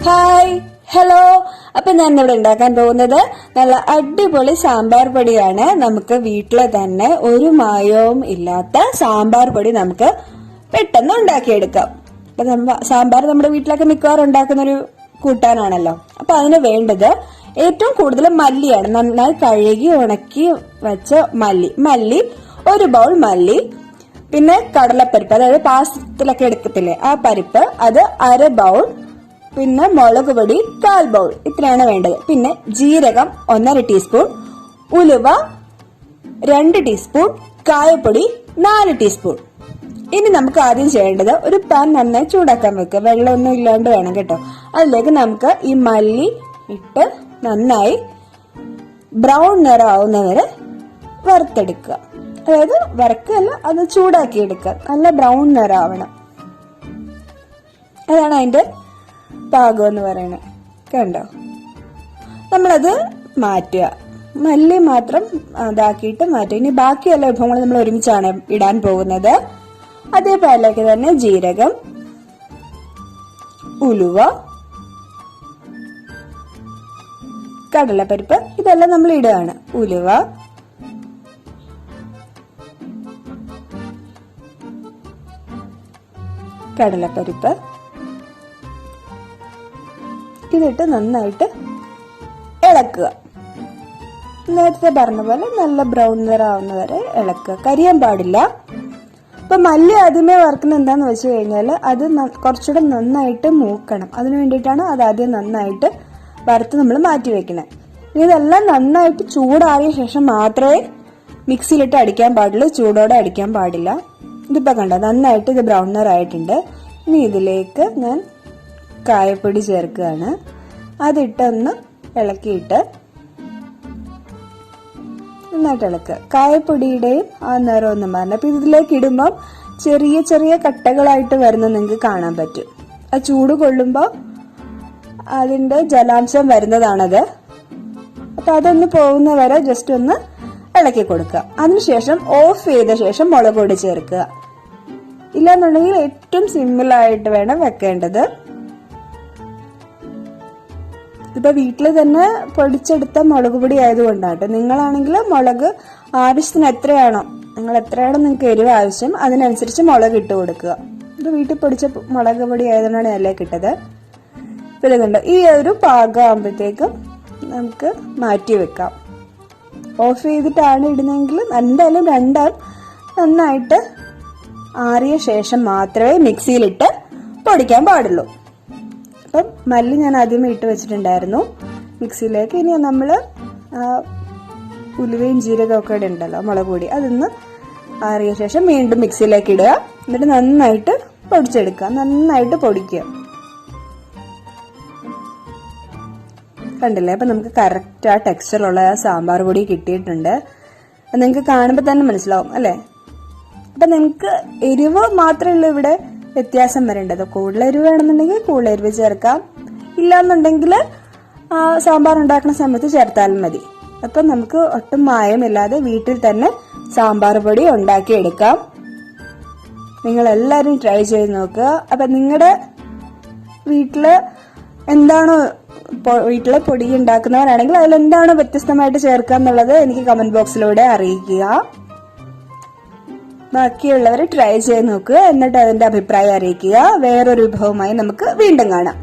Hi hello. അപ്പൊ ഞാൻ ഇവിടെ ഉണ്ടാക്കാൻ പോകുന്നത് നല്ല അടിപൊളി സാമ്പാർ പൊടിയാണ്. നമുക്ക് വീട്ടിലെ തന്നെ ഒരു മായവും ഇല്ലാത്ത സാമ്പാർ പൊടി നമുക്ക് പെട്ടെന്ന് ഉണ്ടാക്കിയെടുക്കാം. അപ്പൊ സാമ്പാർ നമ്മുടെ വീട്ടിലൊക്കെ മിക്കവാറും ഉണ്ടാക്കുന്ന ഒരു കൂട്ടാനാണല്ലോ. അപ്പൊ അതിന് വേണ്ടത് ഏറ്റവും കൂടുതൽ മല്ലിയാണ്. നന്നായി കഴുകി ഉണക്കി വെച്ച മല്ലി 1 ബൗൾ മല്ലി. പിന്നെ കടലപ്പരിപ്പ്, അതായത് പാത്രത്തിലൊക്കെ എടുക്കത്തില്ലേ ആ പരിപ്പ്, അത് 1/2 ബൗൾ. പിന്നെ മുളക് പൊടി 1/4 ബൗൾ. ഇത്രയാണ് വേണ്ടത്. പിന്നെ ജീരകം 1/2 ടീസ്പൂൺ, ഉലുവ 2 ടീസ്പൂൺ, കായപ്പൊടി 4 ടീസ്പൂൺ. ഇനി നമുക്ക് ആദ്യം ചെയ്യേണ്ടത് ഒരു പാൻ നന്നായി ചൂടാക്കാൻ വെക്കുക. വെള്ളമൊന്നും ഇല്ലാണ്ട് വേണം കേട്ടോ. അതിലേക്ക് നമുക്ക് ഈ മല്ലി ഇട്ട് നന്നായി ബ്രൗൺ നിറമാവുന്നവരെ വറുത്തെടുക്കുക. അതായത് വറക്കല്ല, അത് ചൂടാക്കി എടുക്കുക. നല്ല ബ്രൗൺ നിറമാവണം. അതാണ് അതിന്റെ പാകം എന്ന് പറയുന്നത്. കണ്ടോ? നമ്മളത് മാറ്റുക. മല്ലി മാത്രം ഇതാക്കിയിട്ട് മാറ്റുക. ഇനി ബാക്കിയുള്ള വിഭവങ്ങൾ നമ്മൾ ഒരുമിച്ചാണ് ഇടാൻ പോകുന്നത്. അതേ പാനിലേക്ക് തന്നെ ജീരകം, ഉലുവ, കടലപ്പരിപ്പ്, ഇതെല്ലാം നമ്മൾ ഇടുകയാണ്. ഉലുവ, കടലപ്പരിപ്പ് ഇതിട്ട് നന്നായിട്ട് ഇളക്കുക. നേരത്തെ പറഞ്ഞ പോലെ നല്ല ബ്രൗൺ നിറാവുന്ന വരെ ഇളക്കുക. കരിയാൻ പാടില്ല. ഇപ്പൊ മല്ലി ആദ്യമേ വറുക്കുന്നത് എന്താന്ന് വെച്ച് കഴിഞ്ഞാൽ അത് കുറച്ചുകൂടെ നന്നായിട്ട് മൂക്കണം. അതിനു വേണ്ടിയിട്ടാണ് അത് ആദ്യം നന്നായിട്ട് വറുത്ത് നമ്മൾ മാറ്റി വെക്കണേ. ഇതെല്ലാം നന്നായിട്ട് ചൂടാറിയ ശേഷം മാത്രമേ മിക്സിയിലിട്ട് അടിക്കാൻ പാടുള്ളൂ. ചൂടോടെ അടിക്കാൻ പാടില്ല. ഇതിപ്പോ കണ്ടോ, നന്നായിട്ട് ഇത് ബ്രൗൺ നിറായിട്ടുണ്ട്. ഇനി ഇതിലേക്ക് ഞാൻ കായപ്പൊടി ചേർക്കുകയാണ്. അതിട്ടൊന്ന് ഇളക്കിയിട്ട് നന്നായിട്ട് ഇളക്കുക. കായപ്പൊടിയുടെയും ആ നിറം ഒന്നും മാറണം. അപ്പൊ ഇതിലേക്ക് ഇടുമ്പോൾ ചെറിയ ചെറിയ കട്ടകളായിട്ട് വരുന്ന നിങ്ങൾക്ക് കാണാൻ പറ്റും. ആ ചൂട് കൊള്ളുമ്പോൾ അതിന്റെ ജലാംശം വരുന്നതാണത്. അപ്പൊ അതൊന്ന് പോകുന്ന വരെ ജസ്റ്റ് ഒന്ന് ഇളക്കി കൊടുക്കുക. അതിനുശേഷം ഓഫ് ചെയ്ത ശേഷം മുളക് പൊടി ചേർക്കുക. ഇല്ലാന്നുണ്ടെങ്കിൽ ഏറ്റവും സിമ്പിളായിട്ട് വേണം വെക്കേണ്ടത്. ഇപ്പൊ വീട്ടിൽ തന്നെ പൊടിച്ചെടുത്ത മുളക് പൊടി ആയതുകൊണ്ടാട്ടോ. നിങ്ങളാണെങ്കിൽ മുളക് ആവശ്യത്തിന് എത്രയാണോ നിങ്ങൾക്ക് എരിവ് ആവശ്യം അതിനനുസരിച്ച് മുളക് ഇട്ട് കൊടുക്കുക. ഇത് വീട്ടിൽ പൊടിച്ച മുളക് പൊടി ആയതുകൊണ്ടാണ് നല്ല കിട്ടത്. ഇത് കണ്ടോ, ഈ ഒരു പാകം ആകുമ്പോഴത്തേക്കും നമുക്ക് മാറ്റി വെക്കാം. ഓഫ് ചെയ്തിട്ടാണ് ഇടുന്നതെങ്കിൽ എന്തായാലും രണ്ടാം നന്നായിട്ട് ആറിയ ശേഷം മാത്രമേ മിക്സിയിലിട്ട് പൊടിക്കാൻ പാടുള്ളൂ. അപ്പം മല്ലി ഞാൻ ആദ്യമേ ഇട്ട് വെച്ചിട്ടുണ്ടായിരുന്നു മിക്സിയിലേക്ക്. ഇനി നമ്മൾ ഉലുവയും ജീരകവും ഒക്കെ ഉണ്ടല്ലോ, മുളക് പൊടി, അതൊന്ന് ആറിയ ശേഷം വീണ്ടും മിക്സിയിലേക്ക് ഇടുക. എന്നിട്ട് നന്നായിട്ട് പൊടിച്ചെടുക്കുക. നന്നായിട്ട് പൊടിക്കുക. കണ്ടില്ലേ? അപ്പൊ നമുക്ക് കറക്റ്റ് ആ ടെക്സ്ചറുള്ള സാമ്പാർ പൊടി കിട്ടിയിട്ടുണ്ട്. നിങ്ങൾക്ക് കാണുമ്പോൾ തന്നെ മനസ്സിലാവും അല്ലേ? അപ്പൊ നിങ്ങൾക്ക് എരിവ് മാത്രമല്ല ഇവിടെ വ്യത്യാസം വരേണ്ടത്. കൂടുതൽ എരിവ് വേണമെന്നുണ്ടെങ്കിൽ കൂടുതൽ എരിവ് ചേർക്കാം. ഇല്ലാന്നുണ്ടെങ്കിൽ സാമ്പാർ ഉണ്ടാക്കുന്ന സമയത്ത് ചേർത്താലും മതി. അപ്പൊ നമുക്ക് ഒട്ടും മായമില്ലാതെ വീട്ടിൽ തന്നെ സാമ്പാർ പൊടി ഉണ്ടാക്കിയെടുക്കാം. നിങ്ങൾ എല്ലാവരും ട്രൈ ചെയ്ത് നോക്കുക. അപ്പൊ നിങ്ങളുടെ വീട്ടില് എന്താണോ വീട്ടിലെ പൊടി ഉണ്ടാക്കുന്നവരാണെങ്കിൽ അതിലെന്താണോ വ്യത്യസ്തമായിട്ട് ചേർക്കുക എന്നുള്ളത് എനിക്ക് കമന്റ് ബോക്സിലൂടെ അറിയിക്കുക. ബാക്കിയുള്ളവർ ട്രൈ ചെയ്ത് നോക്കുക. എന്നിട്ട് അതിന്റെ അഭിപ്രായം അറിയിക്കുക. വേറൊരു വിഭവമായി നമുക്ക് വീണ്ടും കാണാം.